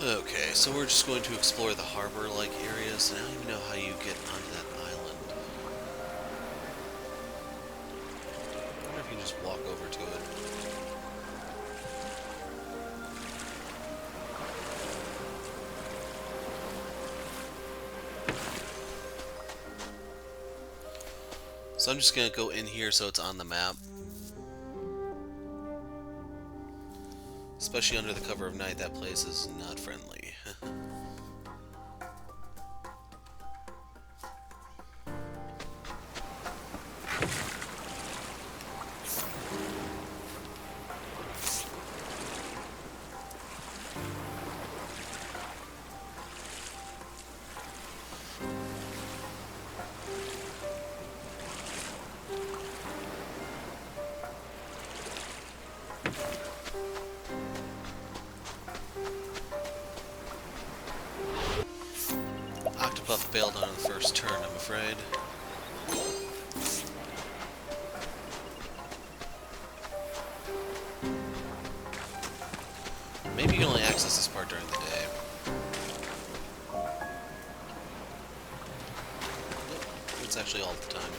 Okay, so we're just going to explore the harbor-like areas, and I don't even know how you get onto that island. I wonder if you can just walk over to it. So I'm just gonna go in here so it's on the map. Especially under the cover of night, that place is not friendly. Octopath bailed on the first turn, I'm afraid. Maybe you can only access this part during the day. Nope, it's actually all the time.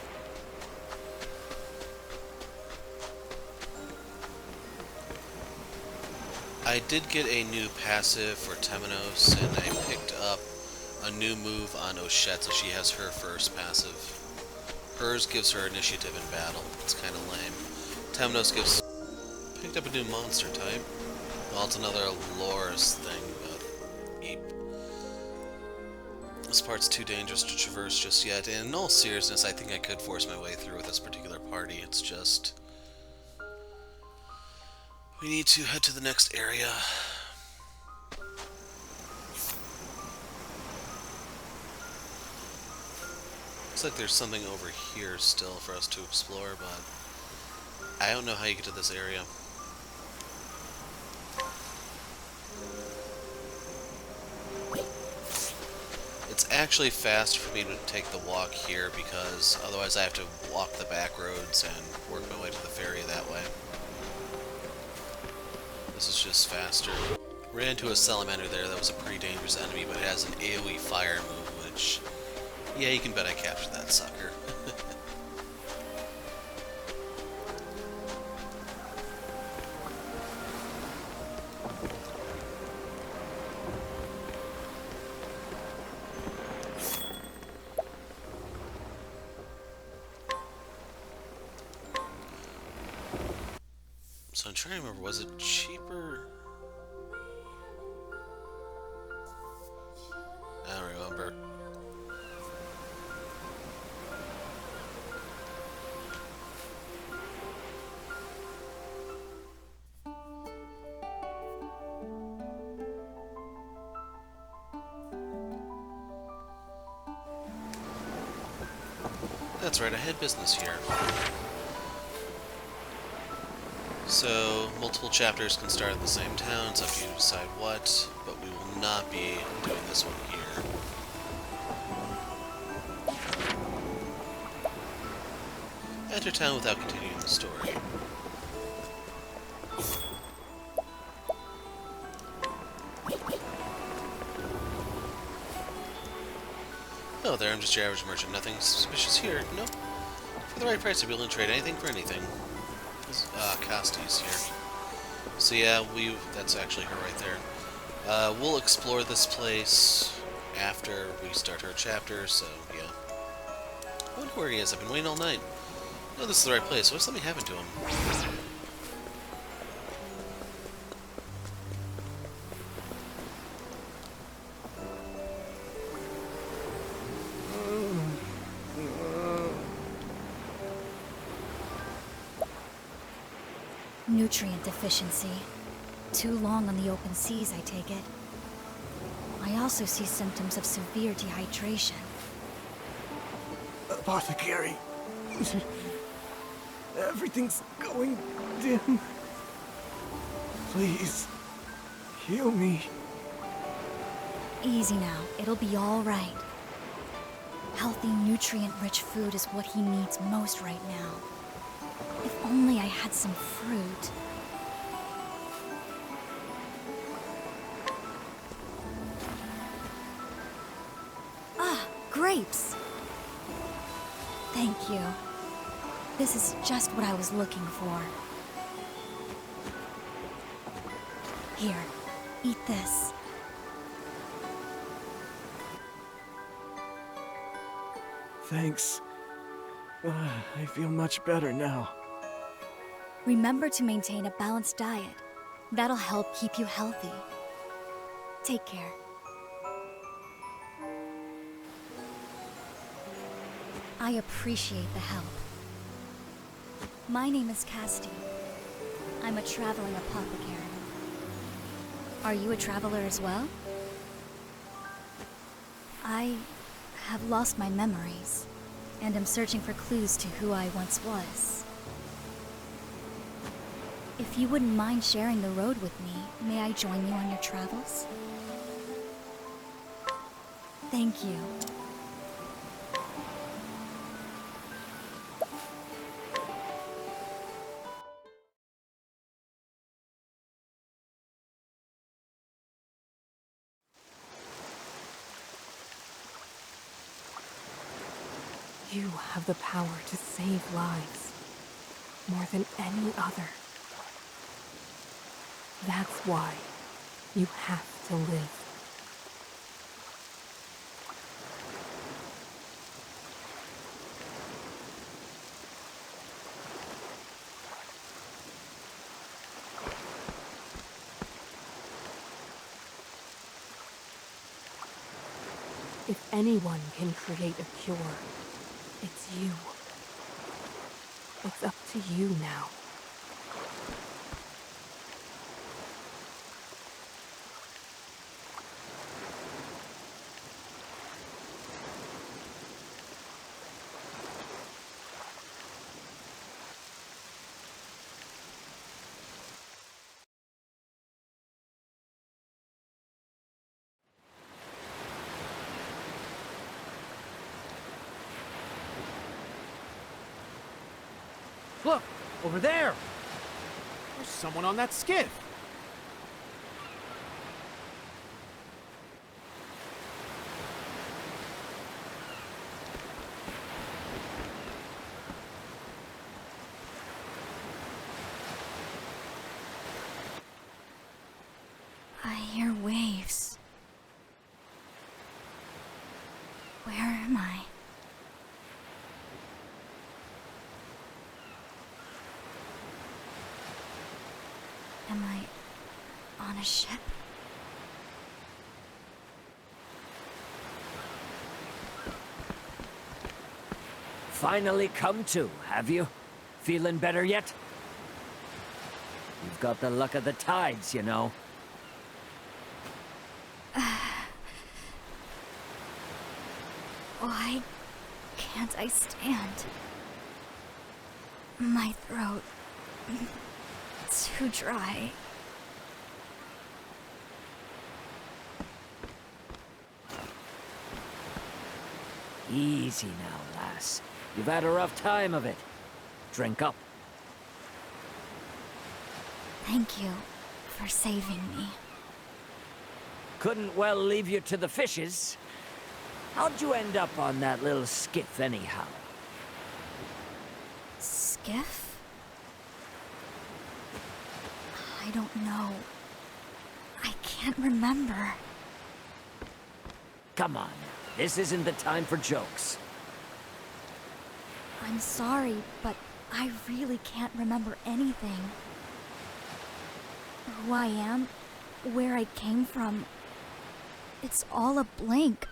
I did get a new passive for Temenos, and I picked up a new move on Oshette, so she has her first passive. Hers gives her initiative in battle. It's kind of lame. Temenos gives... Picked up a new monster type. Well, it's another Loris thing, but... Eep. This part's too dangerous to traverse just yet. And in all seriousness, I think I could force my way through with this particular party. It's just... We need to head to the next area. Looks like there's something over here still for us to explore, but I don't know how you get to this area. It's actually faster for me to take the walk here because otherwise I have to walk the back roads and work my way to the ferry that way. This is just faster. Ran into a salamander there that was a pretty dangerous enemy, but it has an AoE fire move, which... Yeah, you can bet I captured that sucker. So I'm trying to remember, was it cheaper? I don't remember. That's right, I had business here. So, multiple chapters can start at the same town, it's up to you to decide what, but we will not be doing this one here. Enter town without continuing the story. Oh, there, I'm just your average merchant. Nothing suspicious here. Nope. For the right price, I'd be willing to trade anything for anything. Cassti's here. So yeah, that's actually her right there. We'll explore this place after we start her chapter, so yeah. I wonder where he is. I've been waiting all night. No, this is the right place. What's something happened to him? Nutrient deficiency. Too long on the open seas, I take it. I also see symptoms of severe dehydration. Apothecary. Everything's going dim. Please, heal me. Easy now. It'll be all right. Healthy, nutrient-rich food is what he needs most right now. If only I had some fruit. grapes! Thank you. This is just what I was looking for. Here, eat this. Thanks. I feel much better now. Remember to maintain a balanced diet. That'll help keep you healthy. Take care. I appreciate the help. My name is Castti. I'm a traveling apothecary. Are you a traveler as well? I have lost my memories, and am searching for clues to who I once was. If you wouldn't mind sharing the road with me, may I join you on your travels? Thank you. You have the power to save lives, more than any other. That's why you have to live. If anyone can create a cure, it's you. It's up to you now. Look! Over there! There's someone on that skiff! I hear waves. Where am I? Am I on a ship? Finally come to, have you? Feeling better yet? You've got the luck of the tides, you know. Why can't I stand? My throat... too dry. Easy now, lass. You've had a rough time of it. Drink up. Thank you for saving me. Couldn't well leave you to the fishes. How'd you end up on that little skiff, anyhow? Skiff? I don't know. I can't remember. Come on, this isn't the time for jokes. I'm sorry, but I really can't remember anything. Who I am, where I came from. It's all a blank.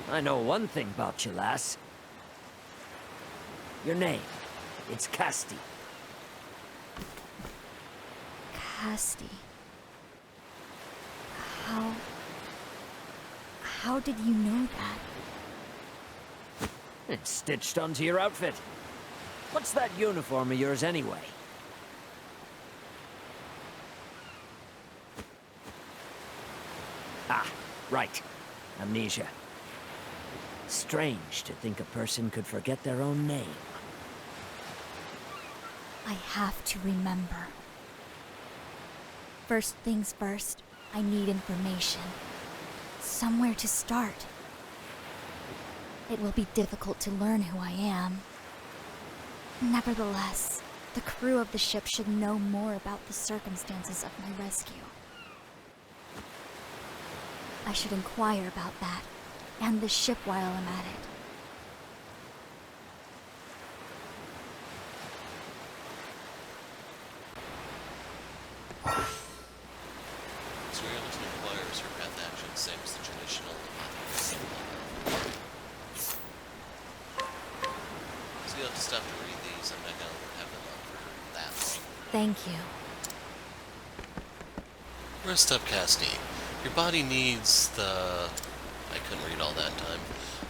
I know one thing about you, lass. Your name. It's Castti. Castti. How did you know that? It's stitched onto your outfit. What's that uniform of yours, anyway? Ah, right. Amnesia. Strange to think a person could forget their own name. I have to remember. First things first, I need information. Somewhere to start. It will be difficult to learn who I am. Nevertheless, the crew of the ship should know more about the circumstances of my rescue. I should inquire about that, and the ship while I'm at it. So you're able to inquire as your path action, same as the traditional apothecary. So you'll have to stop to read these. I'm not going to have them up for that long. Thank you. Rest up, Castti. Your body needs the... I couldn't read all that in time.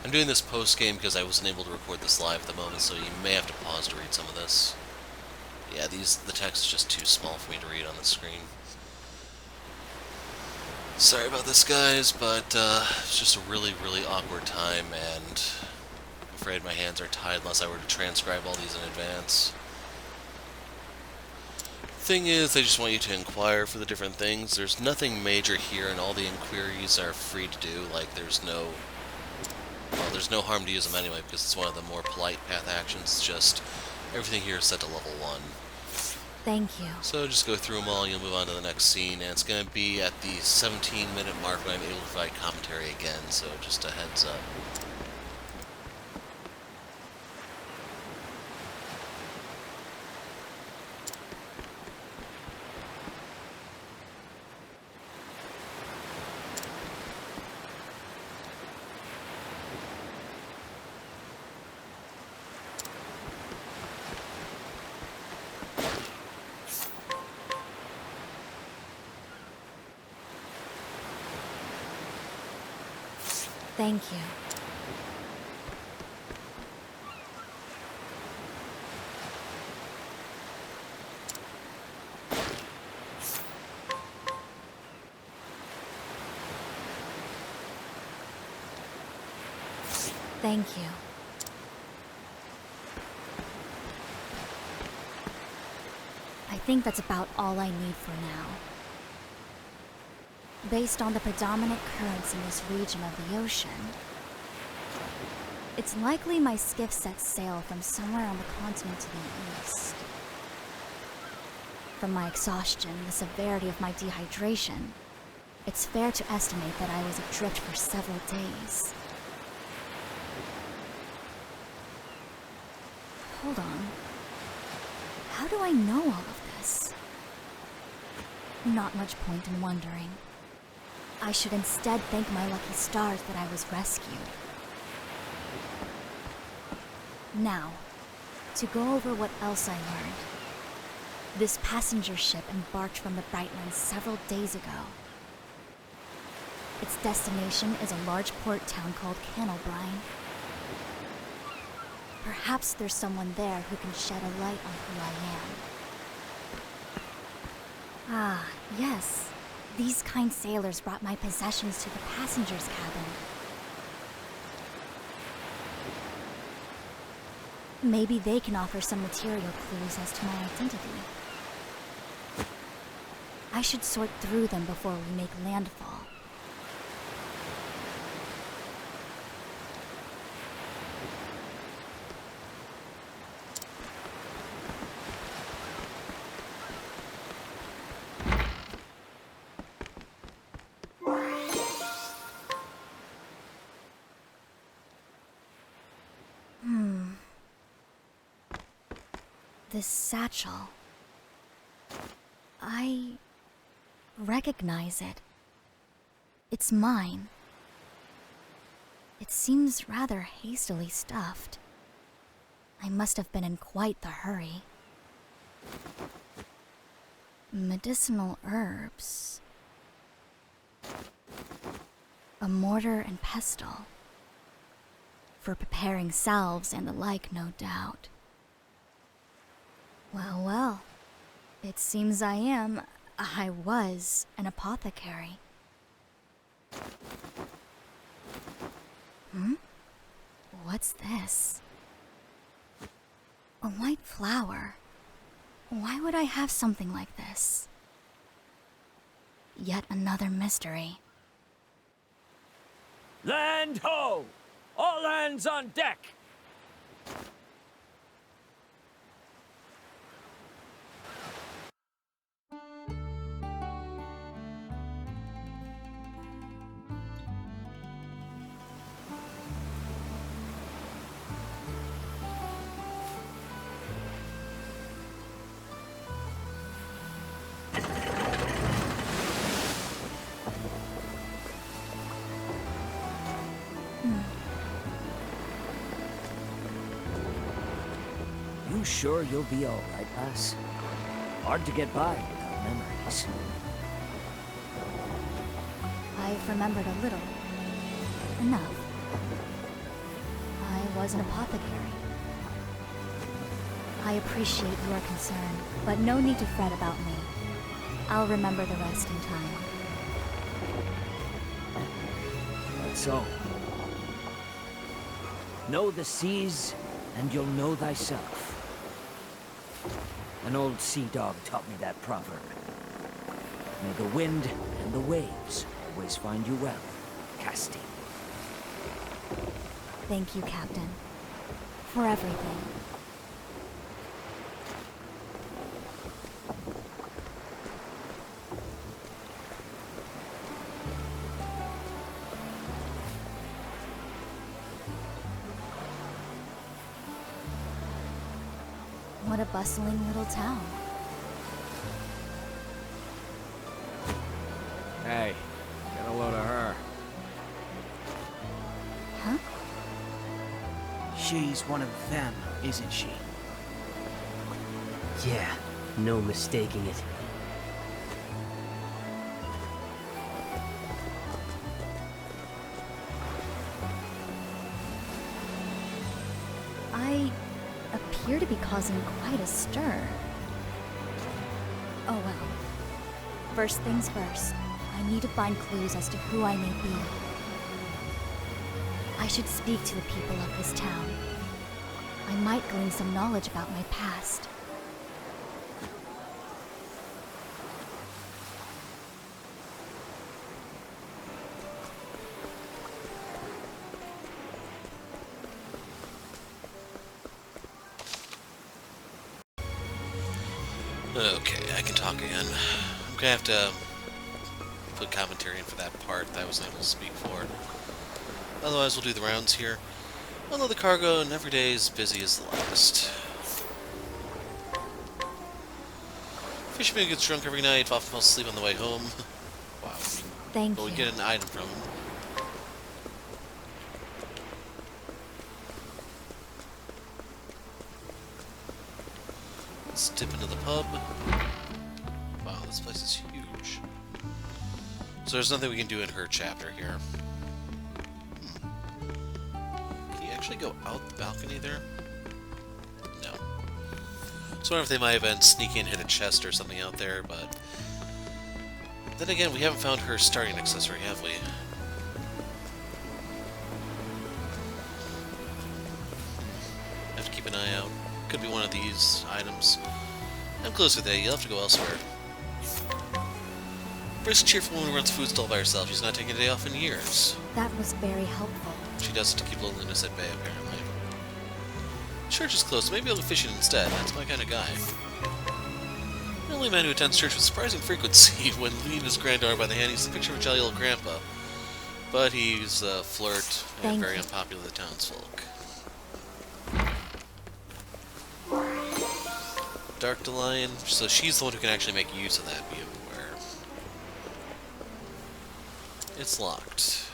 I'm doing this post-game because I wasn't able to record this live at the moment, so you may have to pause to read some of this. Yeah, the text is just too small for me to read on the screen. Sorry about this, guys, but it's just a really, really awkward time, and I'm afraid my hands are tied unless I were to transcribe all these in advance. Thing is, they just want you to inquire for the different things. There's nothing major here, and all the inquiries are free to do. Like, there's no harm to use them anyway, because it's one of the more polite path actions. It's just everything here is set to level 1. Thank you. So just go through them all, you'll move on to the next scene, and it's going to be at the 17-minute mark when I'm able to provide commentary again, so just a heads up. Thank you. Thank you. I think that's about all I need for now. Based on the predominant currents in this region of the ocean, it's likely my skiff sets sail from somewhere on the continent to the east. From my exhaustion, the severity of my dehydration, it's fair to estimate that I was adrift for several days. Hold on. How do I know all of this? Not much point in wondering. I should instead thank my lucky stars that I was rescued. Now, to go over what else I learned. This passenger ship embarked from the Brightlands several days ago. Its destination is a large port town called Cannelbrine. Perhaps there's someone there who can shed a light on who I am. Ah, yes. These kind sailors brought my possessions to the passenger's cabin. Maybe they can offer some material clues as to my identity. I should sort through them before we make landfall. This satchel. I recognize it. It's mine. It seems rather hastily stuffed. I must have been in quite the hurry. Medicinal herbs. A mortar and pestle. For preparing salves and the like, no doubt. Well, well. It seems I was an apothecary. What's this? A white flower. Why would I have something like this? Yet another mystery. Land ho! All hands on deck! You sure you'll be all right, lass? Hard to get by without memories. I've remembered a little. Enough. I was an apothecary. I appreciate your concern, but no need to fret about me. I'll remember the rest in time. That's all. Know the seas, and you'll know thyself. An old sea dog taught me that proverb. May the wind and the waves always find you well, Castti. Thank you, Captain. For everything. What a bustling little town. Hey, get a load of her. Huh? She's one of them, isn't she? Yeah, no mistaking it. I appear to be causing quite a stir. Oh well. First things first, I need to find clues as to who I may be. I should speak to the people of this town. I might glean some knowledge about my past. Okay, I can talk again. I'm gonna have to put commentary in for that part that I wasn't able to speak for. Otherwise, we'll do the rounds here. Although the cargo never day is busy as the last. Fisherman gets drunk every night, often falls asleep on the way home. Wow. Thank But we you. get an item from him. Let's dip into the pub. Wow, this place is huge. So there's nothing we can do in her chapter here. Can you actually go out the balcony there? No. So I wonder if they might have been sneaky and hit a chest or something out there, but... Then again, we haven't found her starting accessory, have we? Have to keep an eye out. Could be one of these items. I'm close with that. You'll have to go elsewhere. Brisk, cheerful woman runs a food stall by herself. She's not taking a day off in years. That was very helpful. She does it to keep loneliness at bay, apparently. Church is closed. Maybe I'll go fishing instead. That's my kind of guy. The only man who attends church with surprising frequency. When leading his granddaughter by the hand, he's the picture of a jolly old grandpa. But he's a flirt and Thank very you. unpopular with the townsfolk. Dark Lion. So she's the one who can actually make use of that, be aware. It's locked.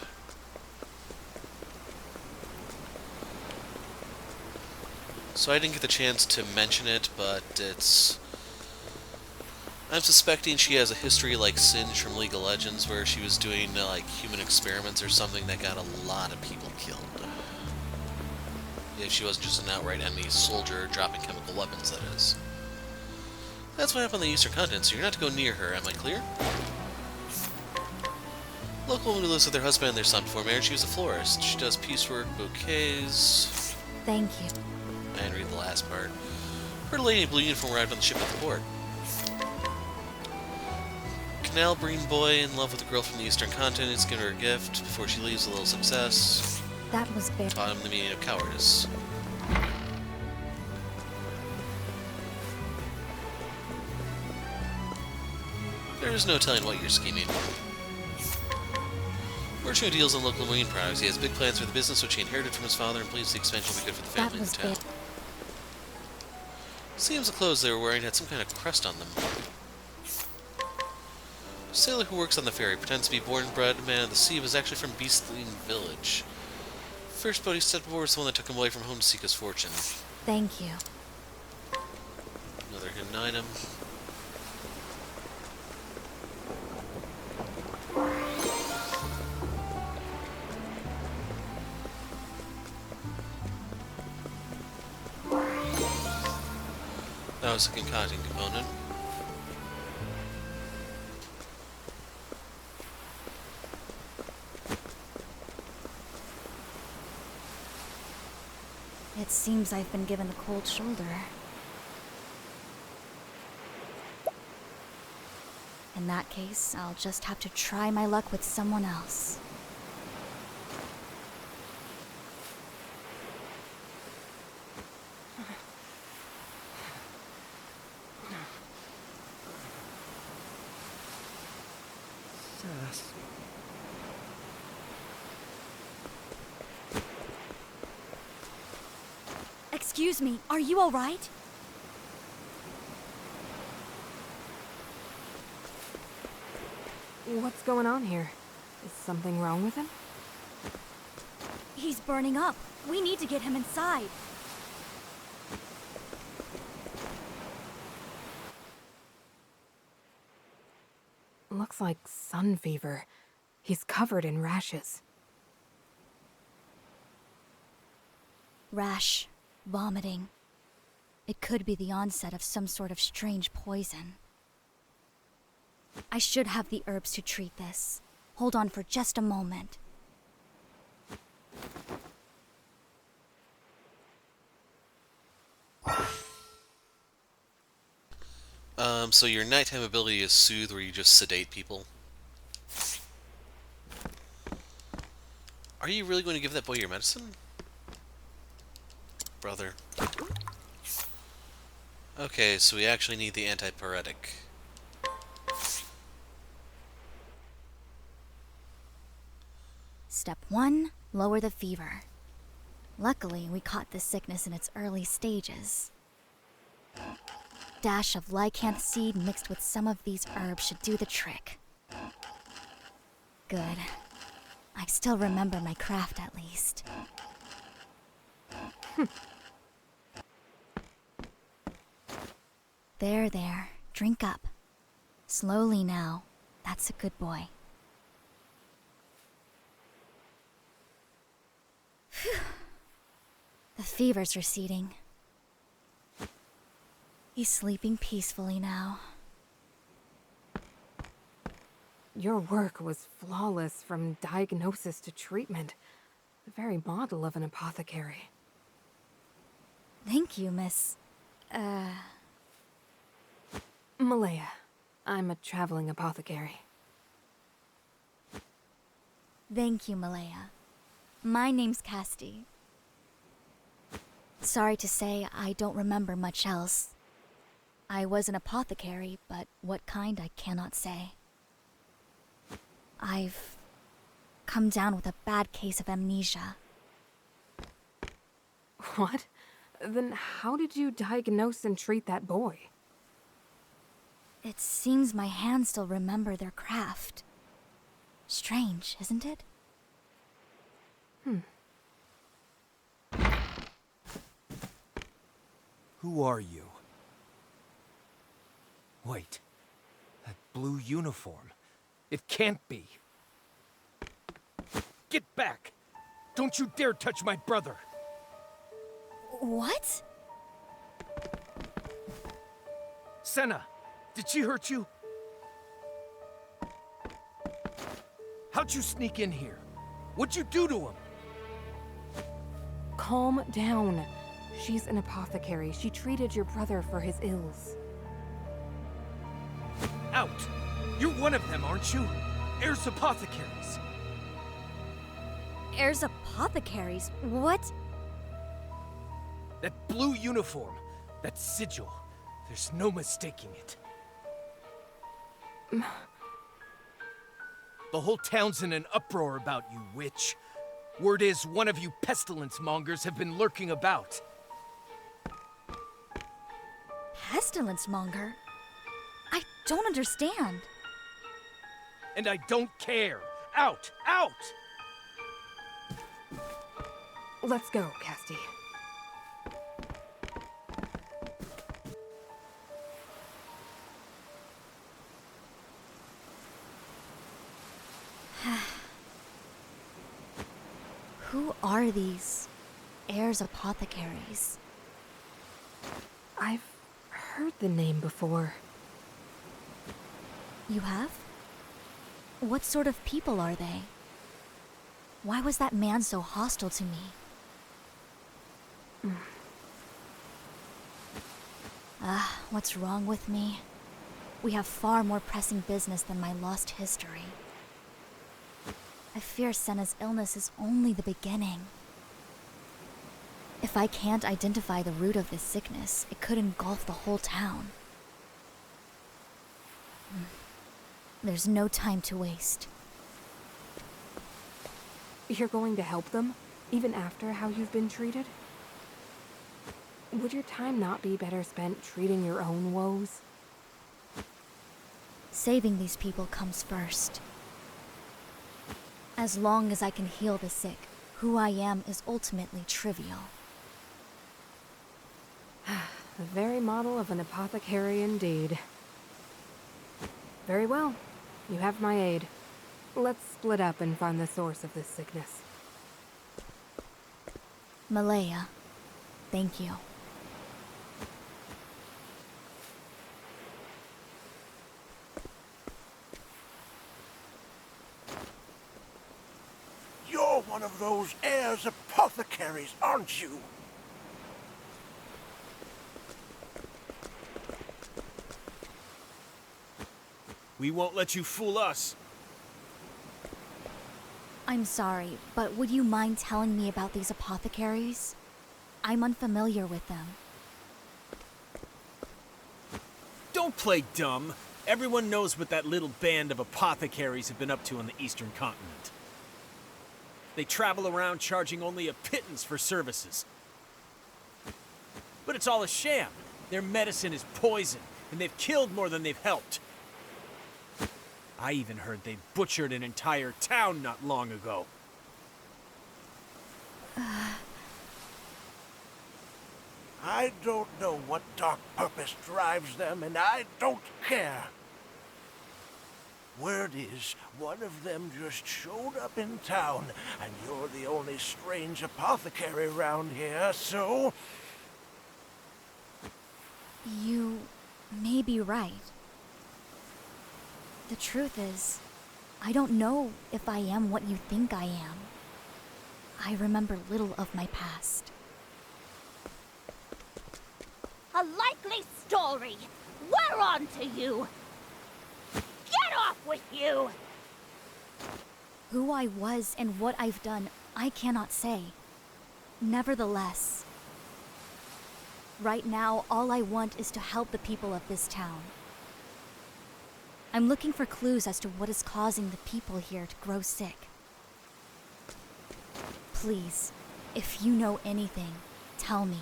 So I didn't get the chance to mention it, but it's... I'm suspecting she has a history like Singe from League of Legends, where she was doing like human experiments or something that got a lot of people killed. If she wasn't just an outright enemy soldier dropping chemical weapons, that is. That's what happened on the Eastern Continent, so you're not to go near her, am I clear? Local woman who lives with her husband and their son before marriage, she was a florist. She does piecework, bouquets... Thank you. I didn't read the last part. Heard a lady in blue uniform arrived on the ship at the port. An Albrine boy in love with a girl from the Eastern Continent is giving her a gift. Before she leaves, a little success. That was very... Taught him the meaning of cowardice. There is no telling what you're scheming. Fortunate deals in local marine products. He has big plans for the business which he inherited from his father and believes the expansion will be good for the That family was and the town. Seems the clothes they were wearing had some kind of crust on them. A sailor who works on the ferry pretends to be born and bred man of the sea, but is actually from Beastling Village. First boat he stepped aboard was the one that took him away from home to seek his fortune. Thank you. Another hidden item. That was a concocting component. It seems I've been given the cold shoulder. In that case, I'll just have to try my luck with someone else. Sass. Excuse me, are you all right? What's going on here? Is something wrong with him? He's burning up. We need to get him inside. Looks like sun fever. He's covered in rashes. Rash, vomiting. It could be the onset of some sort of strange poison. I should have the herbs to treat this. Hold on for just a moment. So your nighttime ability is soothe, where you just sedate people. Are you really going to give that boy your medicine? Brother. Okay, so we actually need the antipyretic. Step 1, lower the fever. Luckily, we caught this sickness in its early stages. Dash of lycanth seed mixed with some of these herbs should do the trick. Good. I still remember my craft at least. There. Drink up. Slowly now. That's a good boy. Phew. The fever's receding. He's sleeping peacefully now. Your work was flawless from diagnosis to treatment. The very model of an apothecary. Thank you, Miss... Malaya. I'm a traveling apothecary. Thank you, Malaya. My name's Castti. Sorry to say, I don't remember much else. I was an apothecary, but what kind I cannot say. I've come down with a bad case of amnesia. What? Then how did you diagnose and treat that boy? It seems my hands still remember their craft. Strange, isn't it? Who are you? Wait. That blue uniform. It can't be. Get back! Don't you dare touch my brother! What? Senna! Did she hurt you? How'd you sneak in here? What'd you do to him? Calm down. She's an apothecary. She treated your brother for his ills. Out! You're one of them, aren't you? Heirs apothecaries. Heirs apothecaries? What? That blue uniform, that sigil. There's no mistaking it. The whole town's in an uproar about you, witch. Word is one of you pestilence mongers have been lurking about. Pestilence monger? I don't understand. And I don't care. Out! Out! Let's go, Castti. Who are these heirs apothecaries? I've heard the name before. You have? What sort of people are they? Why was that man so hostile to me? What's wrong with me? We have far more pressing business than my lost history. I fear Senna's illness is only the beginning. If I can't identify the root of this sickness, it could engulf the whole town. There's no time to waste. You're going to help them, even after how you've been treated? Would your time not be better spent treating your own woes? Saving these people comes first. As long as I can heal the sick, who I am is ultimately trivial. The very model of an apothecary indeed. Very well. You have my aid. Let's split up and find the source of this sickness. Malaya, thank you. You're one of those heirs apothecaries, aren't you? We won't let you fool us. I'm sorry, but would you mind telling me about these apothecaries? I'm unfamiliar with them. Don't play dumb. Everyone knows what that little band of apothecaries have been up to on the eastern continent. They travel around charging only a pittance for services. But it's all a sham. Their medicine is poison, and they've killed more than they've helped. I even heard they butchered an entire town not long ago. I don't know what dark purpose drives them, and I don't care. Word is, one of them just showed up in town, and you're the only strange apothecary around here, so... You may be right. The truth is, I don't know if I am what you think I am. I remember little of my past. A likely story! We're on to you! Get off with you! Who I was and what I've done, I cannot say. Nevertheless, right now, all I want is to help the people of this town. I'm looking for clues as to what is causing the people here to grow sick. Please, if you know anything, tell me.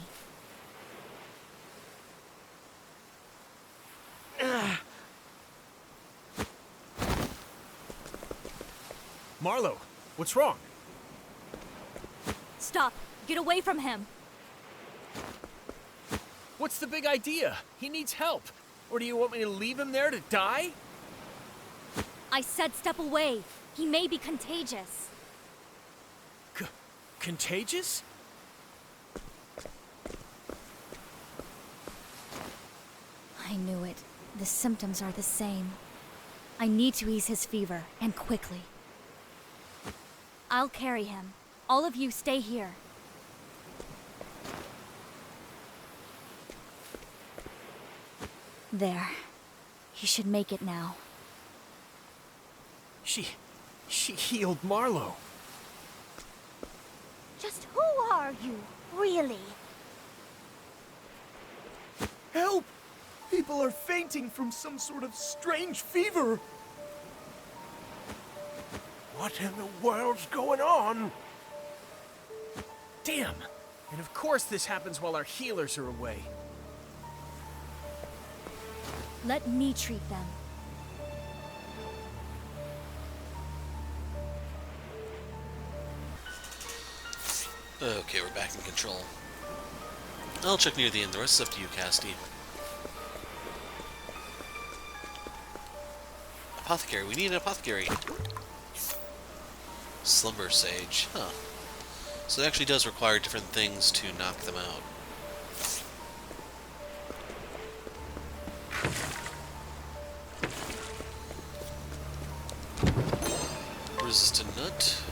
Marlowe, what's wrong? Stop! Get away from him! What's the big idea? He needs help. Or do you want me to leave him there to die? I said step away! He may be contagious! Contagious? I knew it. The symptoms are the same. I need to ease his fever, and quickly. I'll carry him. All of you stay here. There. He should make it now. She healed Marlowe. Just who are you, really? Help! People are fainting from some sort of strange fever. What in the world's going on? Damn! And of course this happens while our healers are away. Let me treat them. Okay, we're back in control. I'll check near the end. The rest is up to you, Castti. Apothecary. We need an apothecary. Slumber Sage. Huh. So it actually does require different things to knock them out. Resistant nut.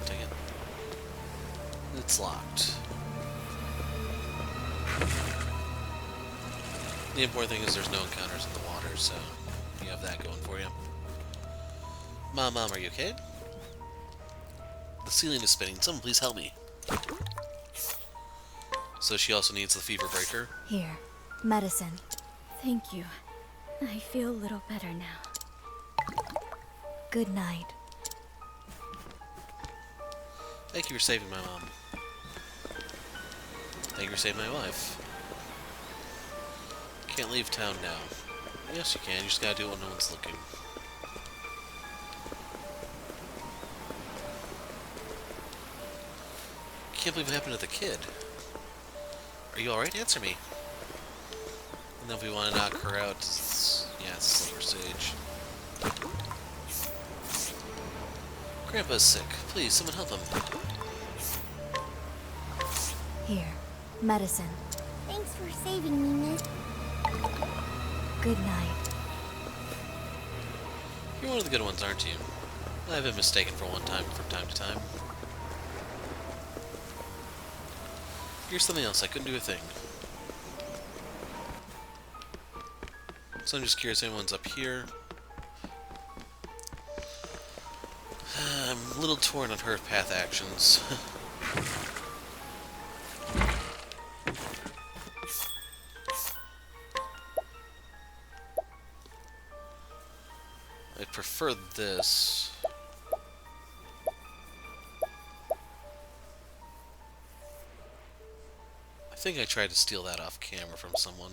Dang it. It's locked. The important thing is there's no encounters in the water, so you have that going for you. Mom, are you okay? The ceiling is spinning. Someone please help me. So she also needs the fever breaker. Here, medicine. Thank you. I feel a little better now. Good night. Thank you for saving my mom. Thank you for saving my wife. Can't leave town now. Yes, you can. You just gotta do it when no one's looking. Can't believe what happened to the kid. Are you alright? Answer me. And then if we want to knock her out, yeah, it's Silver Sage. Grandpa's sick. Please, someone help him. Here, medicine. Thanks for saving me, miss. Good night. You're one of the good ones, aren't you? I've been mistaken from time to time. Here's something else. I couldn't do a thing. So I'm just curious if anyone's up here. I'm a little torn on her path actions. I'd prefer this. I think I tried to steal that off camera from someone.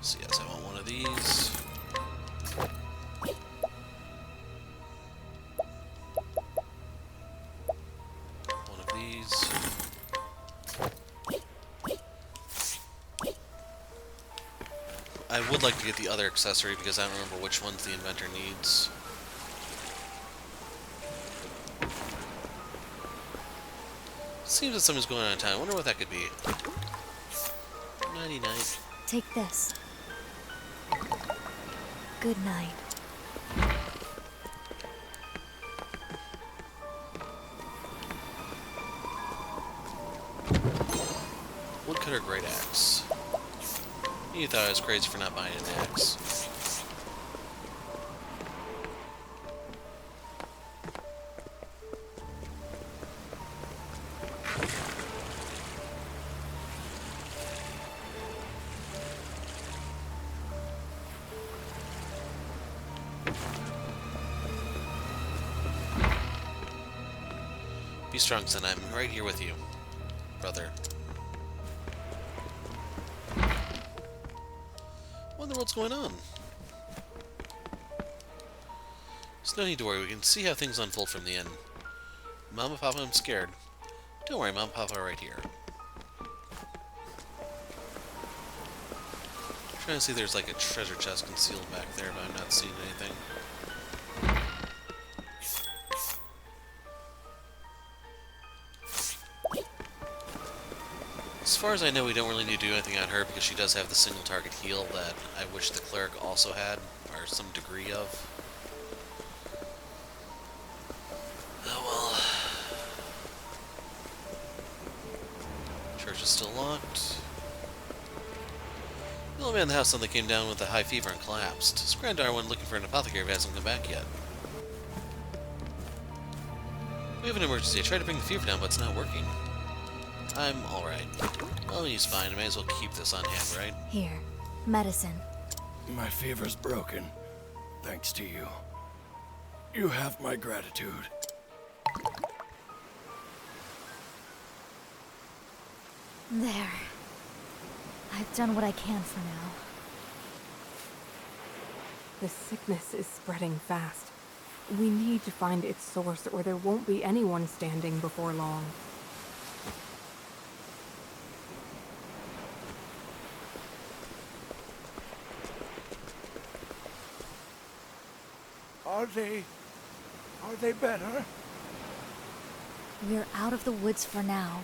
So yes, I want one of these. One of these. I would like to get the other accessory because I don't remember which ones the inventor needs. Seems that something's going on in town. I wonder what that could be. Nighty night. Take this. Good night. Woodcutter great axe. You thought I was crazy for not buying an axe. Be strong, son. I'm right here with you, brother. Wonder what's going on. There's no need to worry. We can see how things unfold from the end. Mama, Papa, I'm scared. Don't worry, Mama, Papa are right here. Trying to see if there's like a treasure chest concealed back there, but I'm not seeing anything. As far as I know, we don't really need to do anything on her because she does have the single target heal that I wish the cleric also had, or some degree of. Oh well. Church is still locked. The old man in the house suddenly came down with a high fever and collapsed. His granddaughter went looking for an apothecary but hasn't come back yet. We have an emergency. I tried to bring the fever down, but it's not working. I'm alright. Well, he's fine. I may as well keep this on hand, right? Here, medicine. My fever's broken, thanks to you. You have my gratitude. There. I've done what I can for now. The sickness is spreading fast. We need to find its source or there won't be anyone standing before long. Are they better? We're out of the woods for now,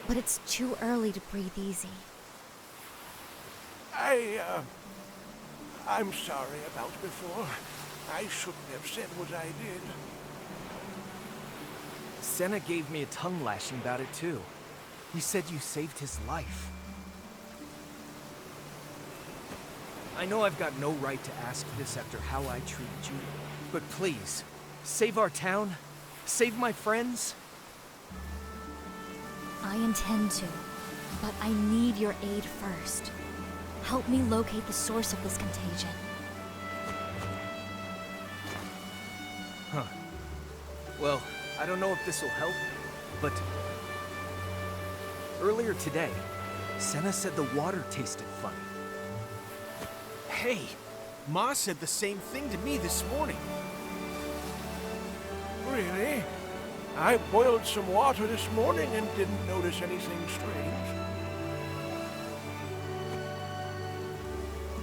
but it's too early to breathe easy. I'm sorry about before. I shouldn't have said what I did. Senna gave me a tongue lashing about it too. He said you saved his life. I know I've got no right to ask this after how I treated you, but please, save our town, save my friends. I intend to, but I need your aid first. Help me locate the source of this contagion. Huh. Well, I don't know if this will help, but earlier today, Senna said the water tasted funny. Hey, Ma said the same thing to me this morning. Really? I boiled some water this morning and didn't notice anything strange.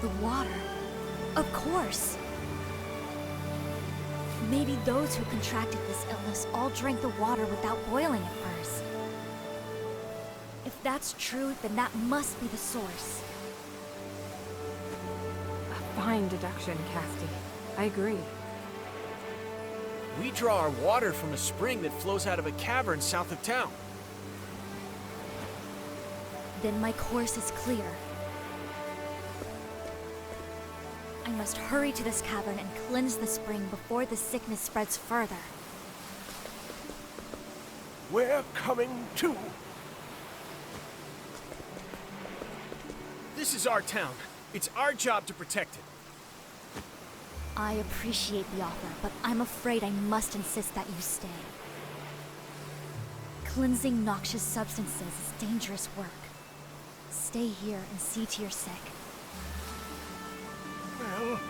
The water? Of course. Maybe those who contracted this illness all drank the water without boiling it first. If that's true, then that must be the source. A fine deduction, Castti. I agree. We draw our water from a spring that flows out of a cavern south of town. Then my course is clear. I must hurry to this cavern and cleanse the spring before the sickness spreads further. We're coming too. This is our town. It's our job to protect it. I appreciate the offer, but I'm afraid I must insist that you stay. Cleansing noxious substances is dangerous work. Stay here and see to your sick. Well,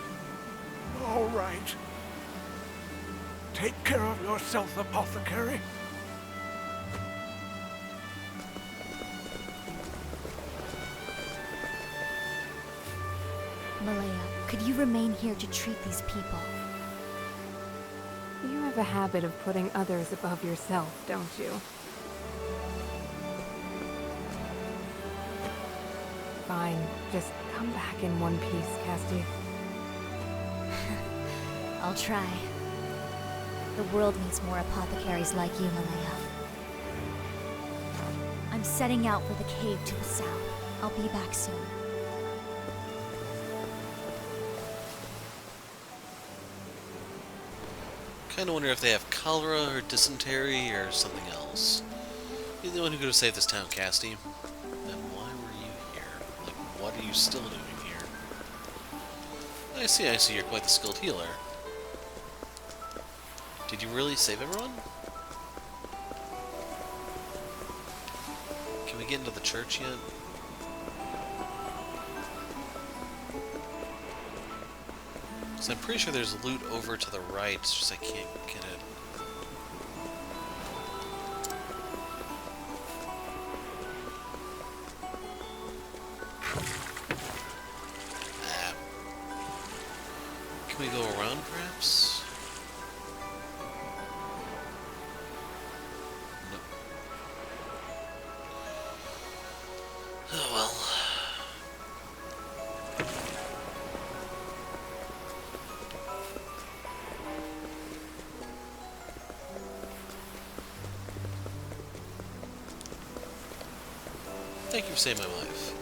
all right. Take care of yourself, apothecary. Malaya, could you remain here to treat these people? You have a habit of putting others above yourself, don't you? Fine. Just come back in one piece, Castti. I'll try. The world needs more apothecaries like you, Malaya. I'm setting out for the cave to the south. I'll be back soon. Kinda wonder if they have cholera or dysentery or something else. You're the one who could have saved this town, Castti. Then why were you here? Like, what are you still doing here? I see, you're quite the skilled healer. Did you really save everyone? Can we get into the church yet? So I'm pretty sure there's loot over to the right, it's just I can't get it. Ah. Can we go around, perhaps? Nope. Thank you for saving my life.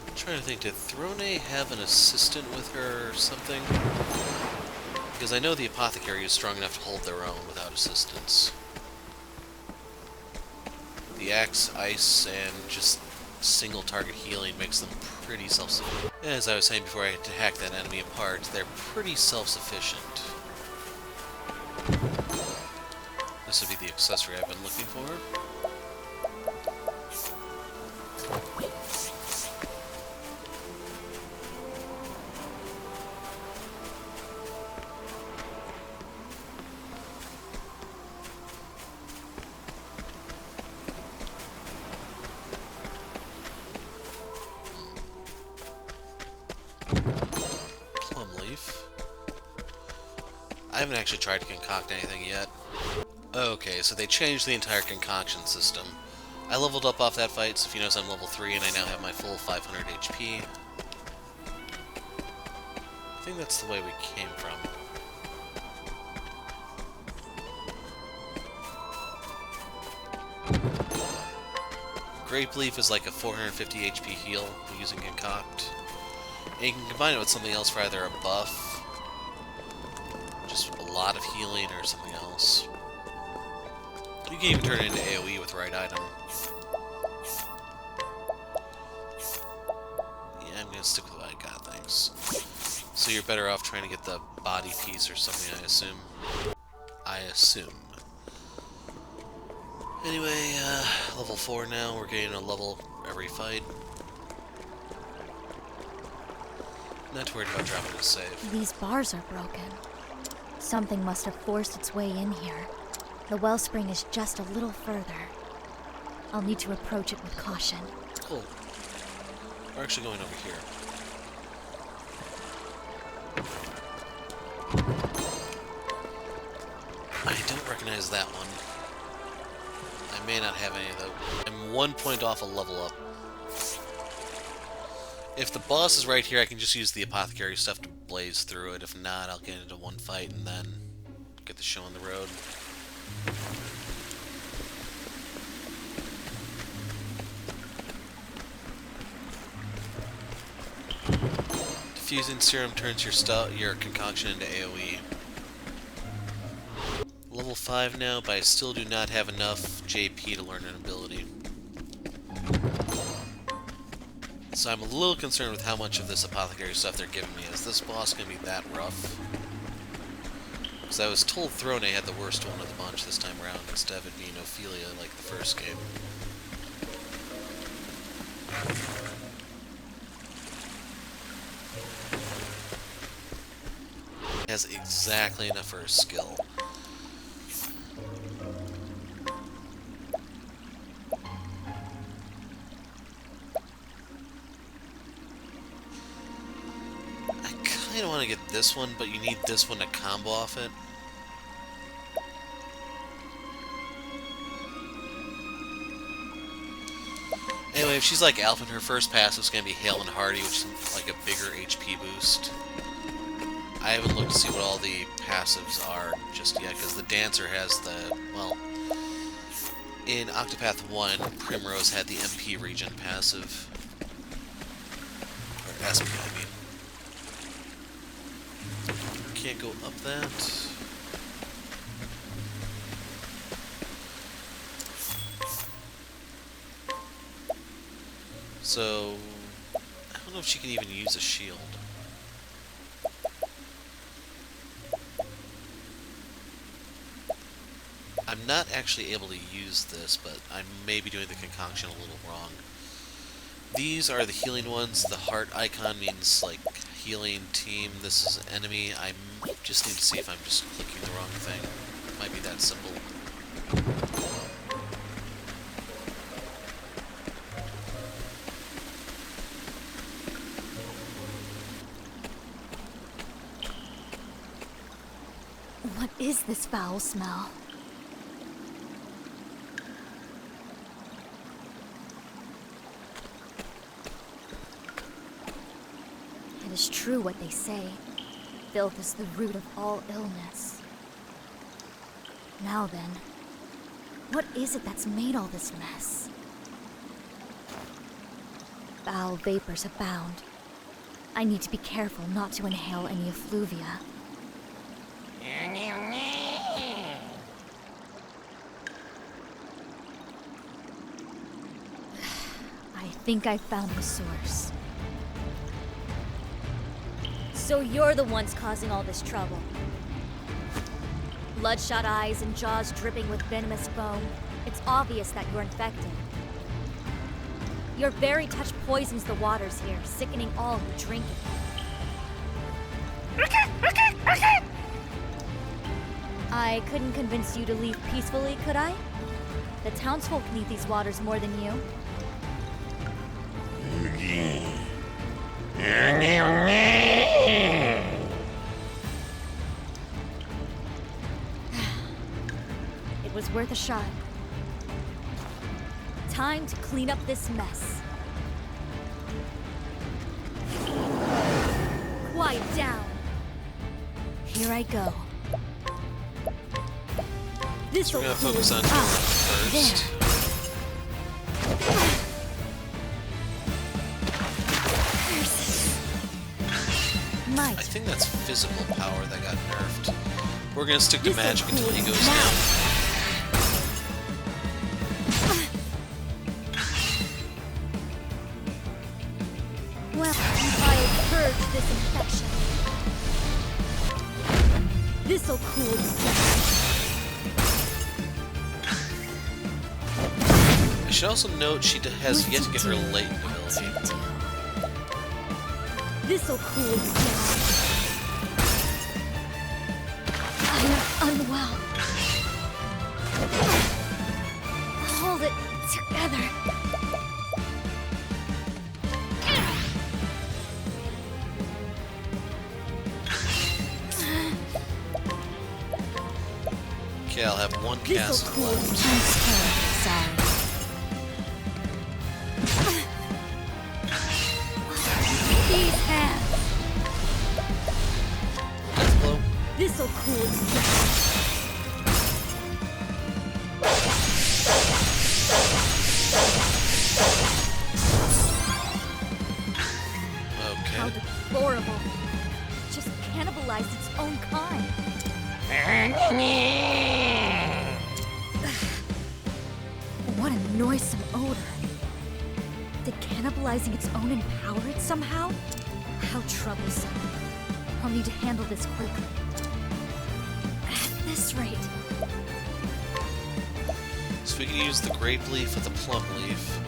I'm trying to think, did Throne have an assistant with her or something? Because I know the apothecary is strong enough to hold their own without assistance. The axe, ice, and just single target healing makes them pretty self-sufficient. As I was saying before I had to hack that enemy apart, they're pretty self-sufficient. This would be the accessory I've been looking for. I haven't actually tried to concoct anything yet. Okay, so they changed the entire concoction system. I leveled up off that fight, so if you notice I'm level 3 and I now have my full 500 HP. I think that's the way we came from. Grape Leaf is like a 450 HP heal using Concoct. And you can combine it with something else for either a buff, just a lot of healing, or something else. You can even turn it into AoE with the right item. Yeah, I'm gonna stick with what I got, thanks. So you're better off trying to get the body piece or something, I assume. Anyway, level 4 now, we're getting a level every fight. Not too worried about dropping a save. These bars are broken. Something must have forced its way in here. The wellspring is just a little further. I'll need to approach it with caution. Cool. We're actually going over here. I don't recognize that one. I may not have any of those. I'm 1 point off a level up. If the boss is right here, I can just use the apothecary stuff to blaze through it. If not, I'll get into one fight and then get the show on the road. Diffusing serum turns your concoction into AoE. Level 5 now, but I still do not have enough JP to learn an ability. So I'm a little concerned with how much of this apothecary stuff they're giving me. Is this boss going to be that rough? Because I was told Throne had the worst one of the bunch this time around, instead of it being Ophelia like the first game. Has exactly enough for her skill. I don't want to get this one, but you need this one to combo off it. Anyway, if she's like Alfyn, her first passive is going to be Hale and Hardy, which is like a bigger HP boost. I haven't looked to see what all the passives are just yet, because the Dancer has the, well, in Octopath 1, Primrose had the MP regen passive. Or SP, I mean. Can't go up that. So, I don't know if she can even use a shield. I'm not actually able to use this, but I may be doing the concoction a little wrong. These are the healing ones. The heart icon means, like, healing team. This is enemy. I just need to see if I'm just clicking the wrong thing. Might be that simple. What is this foul smell? It is true what they say. Filth is the root of all illness. Now then, what is it that's made all this mess? Foul vapors abound. I need to be careful not to inhale any effluvia. I think I found the source. So you're the ones causing all this trouble. Bloodshot eyes and jaws dripping with venomous foam. It's obvious that you're infected. Your very touch poisons the waters here, sickening all who drink it. I couldn't convince you to leave peacefully, could I? The townsfolk need these waters more than you. It was worth a shot. Time to clean up this mess. Quiet down. Here I go. This So we're gonna focus on Dora first. I think that's physical power that got nerfed. We're gonna stick to magic until he goes down. Well, I'll purge this infection. This'll cool you down. I should also note she has yet to get her latent ability. This'll cool you down. I am unwell. Hold it together. Okay, I'll have one This'll castle cool left. you. I'm sorry. These hands. Death blow. This'll cool you down. How Okay. deplorable. It just cannibalized its own kind. What a noisome odor. Did cannibalizing its own empower it somehow? How troublesome. I'll need to handle this quickly. At this rate, So we can use the grape leaf with the plum leaf.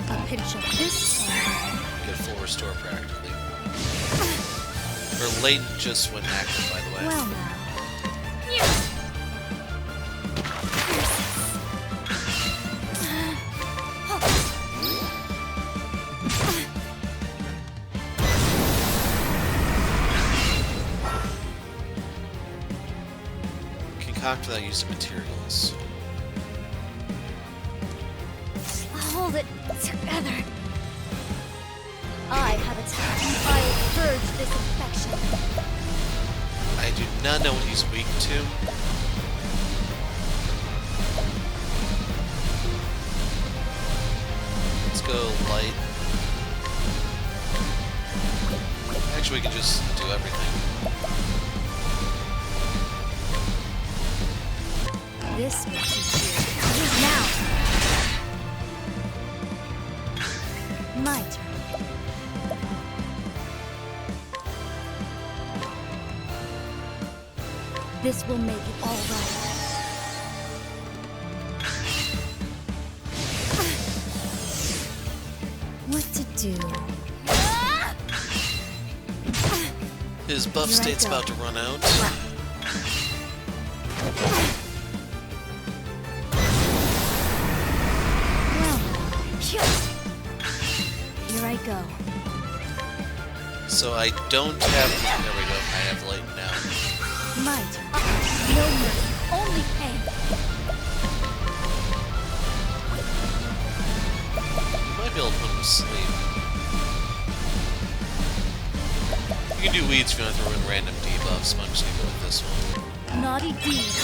a pinch of this. Get full restore practically. Her latent just went active, by the way. Well now. Concoct without use of materials. Hold it together. I have attacked. I'll purge this infection. I do not know what he's weak to. Let's go light. Actually, we can just do everything. This will teach you. Now. My turn. This will make it all right. What to do? His buff Here I state's go. about to run out. Well, here I go. So I don't have. There we go. I have light now. My turn. No mercy, only pain. You might be able to put him to sleep. can do weeds if you want to throw in random debuffs, but I'm just gonna go with this one. Naughty deeds.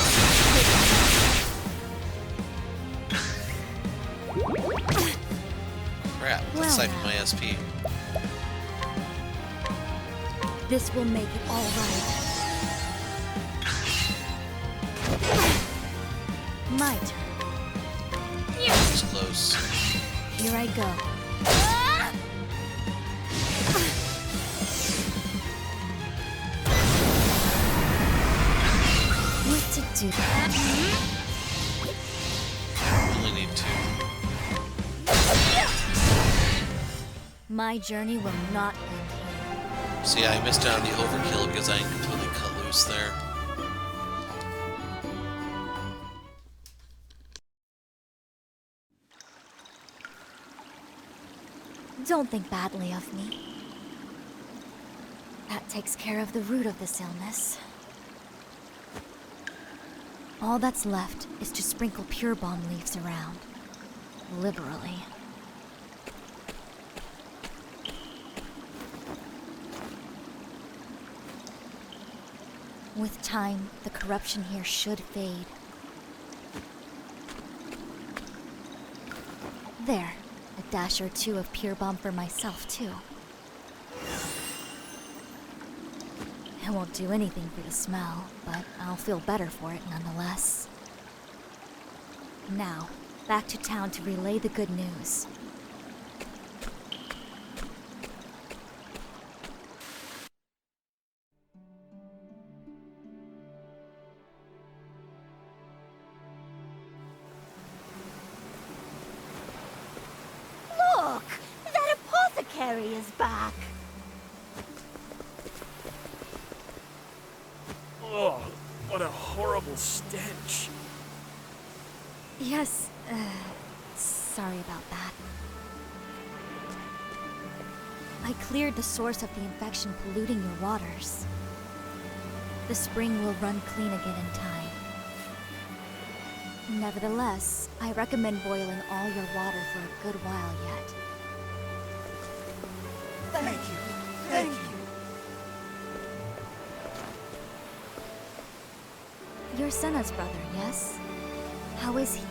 Crap, Well let's siphon now. my SP. This will make it all right. My turn. That was close. Here I go. What to do? Only need 2. My journey will not end here. So yeah, I missed out on the overkill because I completely cut loose there. Don't think badly of me. That takes care of the root of this illness. All that's left is to sprinkle pure balm leaves around. Liberally. With time, the corruption here should fade. There. A dash or two of pure balm for myself, too. It won't do anything for the smell, but I'll feel better for it nonetheless. Now, back to town to relay the good news. Look! That apothecary is back! Oh, what a horrible stench. Yes, sorry about that. I cleared the source of the infection polluting your waters. The spring will run clean again in time. Nevertheless, I recommend boiling all your water for a good while yet. Thank you. Thank you. You're Senna's brother, yes? How is he?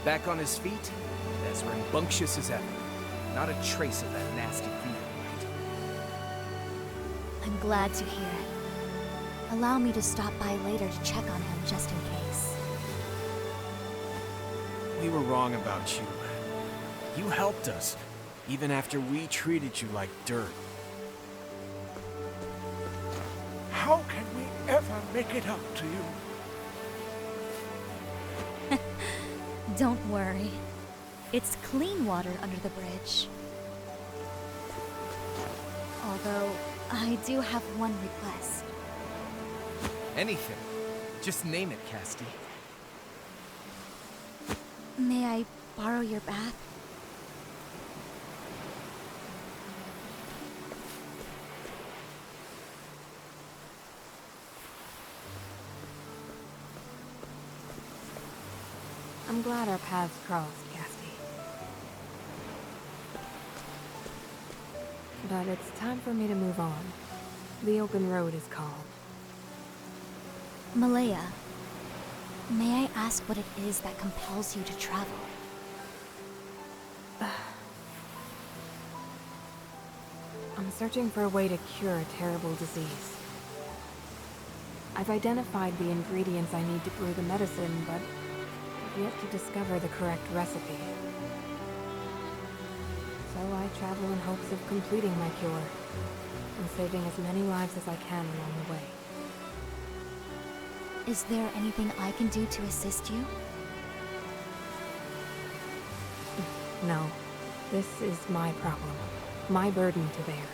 Back on his feet, as rambunctious as ever. Not a trace of that nasty fever left. I'm glad to hear it. Allow me to stop by later to check on him just in case. We were wrong about you. You helped us, even after we treated you like dirt. How can we ever make it up to you? Don't worry. It's clean water under the bridge. Although, I do have one request. Anything. Just name it, Castti. May I borrow your bath? I'm glad our paths crossed, Castti. But it's time for me to move on. The open road is called. Malaya, may I ask what it is that compels you to travel? I'm searching for a way to cure a terrible disease. I've identified the ingredients I need to brew the medicine, but I've yet to discover the correct recipe. So I travel in hopes of completing my cure, and saving as many lives as I can along the way. Is there anything I can do to assist you? No. This is my problem. My burden to bear.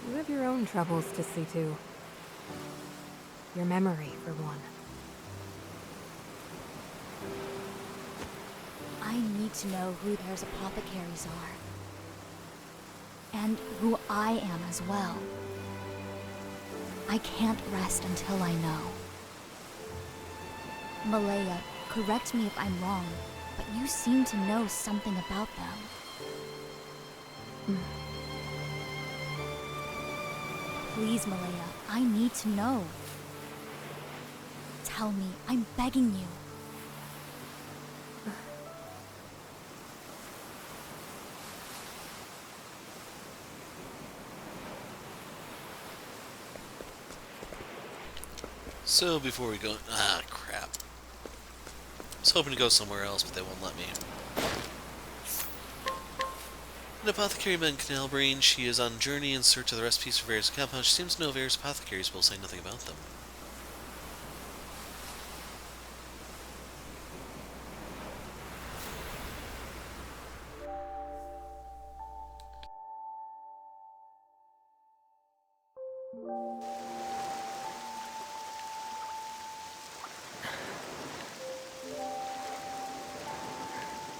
You have your own troubles to see to. Your memory, for one. I need to know who there's apothecaries are. And who I am as well. I can't rest until I know. Malaya, correct me if I'm wrong, but you seem to know something about them. Please, Malaya, I need to know. Tell me, I'm begging you. So before we go... Ah, crap. I was hoping to go somewhere else, but they won't let me. An apothecary met in Canal Brain. She is on a journey in search of the recipes for various compounds. She seems to know various apothecaries, but will say nothing about them.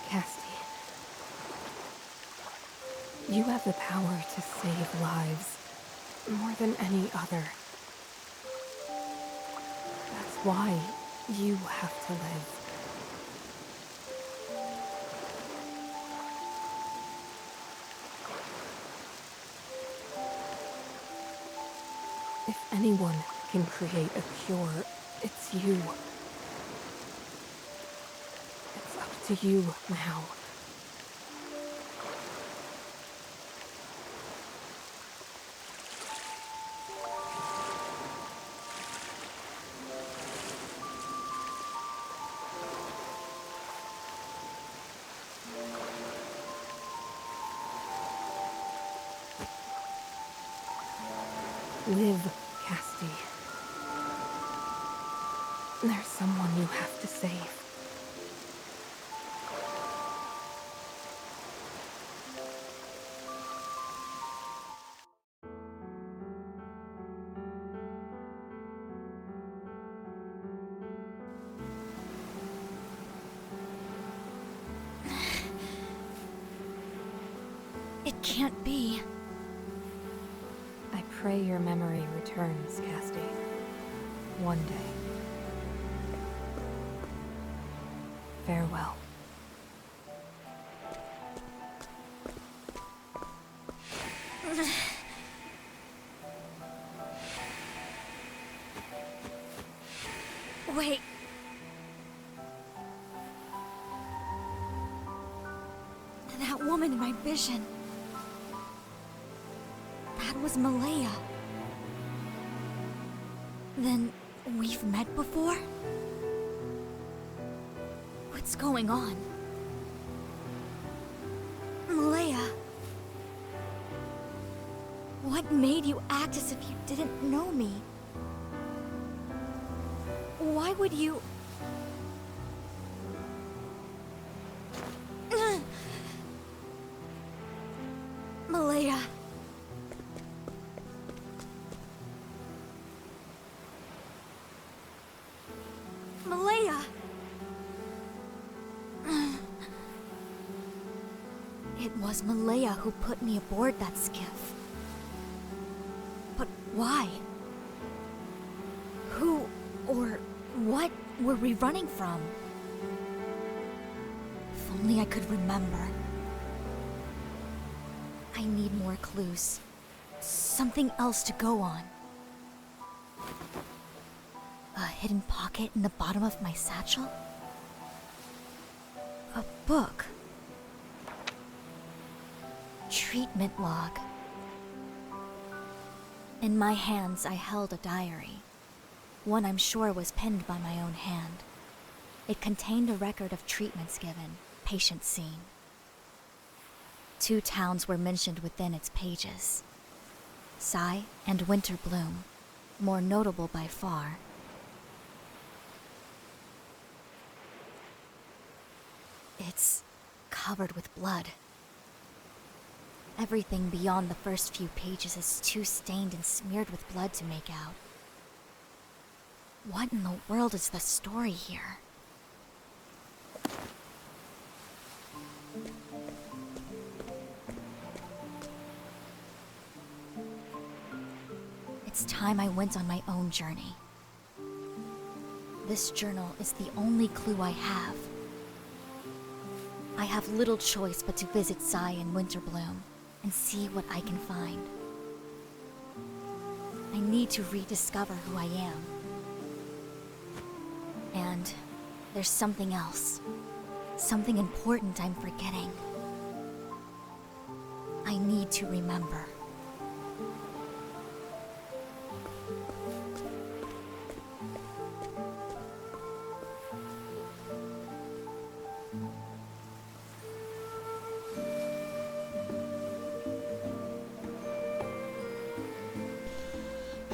Castti, you have the power to save lives more than any other. That's why you have to live. If anyone can create a cure, it's you. It's up to you now. Live, Castti. There's someone you have to save. It can't be. I pray your memory returns, Castti. One day. Farewell. Wait. That woman in my vision. That was Malaya. Then we've met before? What's going on? Malaya. What made you act as if you didn't know me? Why would you... Malaya. Malaya. It was Malaya who put me aboard that skiff. But why? Who or what were we running from? If only I could remember. I need more clues. Something else to go on. A hidden pocket in the bottom of my satchel? A book. Treatment log. In my hands, I held a diary. One I'm sure was penned by my own hand. It contained a record of treatments given, patients seen. 2 towns were mentioned within its pages. Sai and Winter Bloom, more notable by far. It's covered with blood. Everything beyond the first few pages is too stained and smeared with blood to make out. What in the world is the story here? It's time I went on my own journey. This journal is the only clue I have. I have little choice but to visit Sai and Winterbloom and see what I can find. I need to rediscover who I am. And there's something else. Something important I'm forgetting. I need to remember.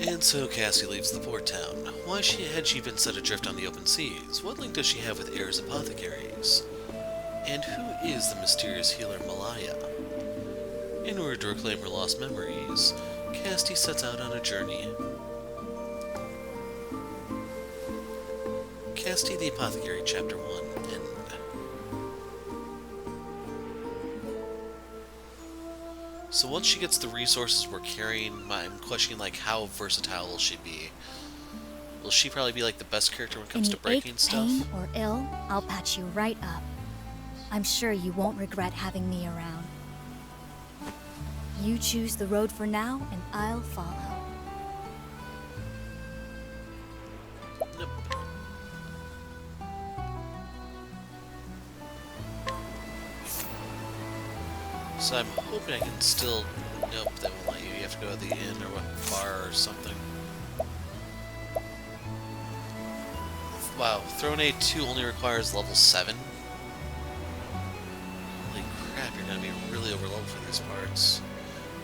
And so Cassie leaves the port town. Why had she been set adrift on the open seas? What link does she have with Air's apothecaries? And who is the mysterious healer Malaya? In order to reclaim her lost memories, Castti sets out on a journey. Castti the Apothecary, Chapter 1, End. So once she gets the resources we're carrying, I'm questioning, like, how versatile will she be? Will she probably be, like, the best character when it comes to breaking stuff? In pain or ill, I'll patch you right up. I'm sure you won't regret having me around. You choose the road for now, and I'll follow. Nope. So I'm hoping I can still... Nope, that won't let you. You have to go to the inn or what, bar or something. Wow, Throne A2 only requires level 7? Holy crap, you're gonna be really overleveled for these parts.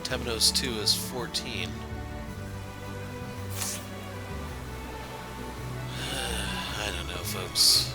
Temenos 2 is 14. I don't know, folks.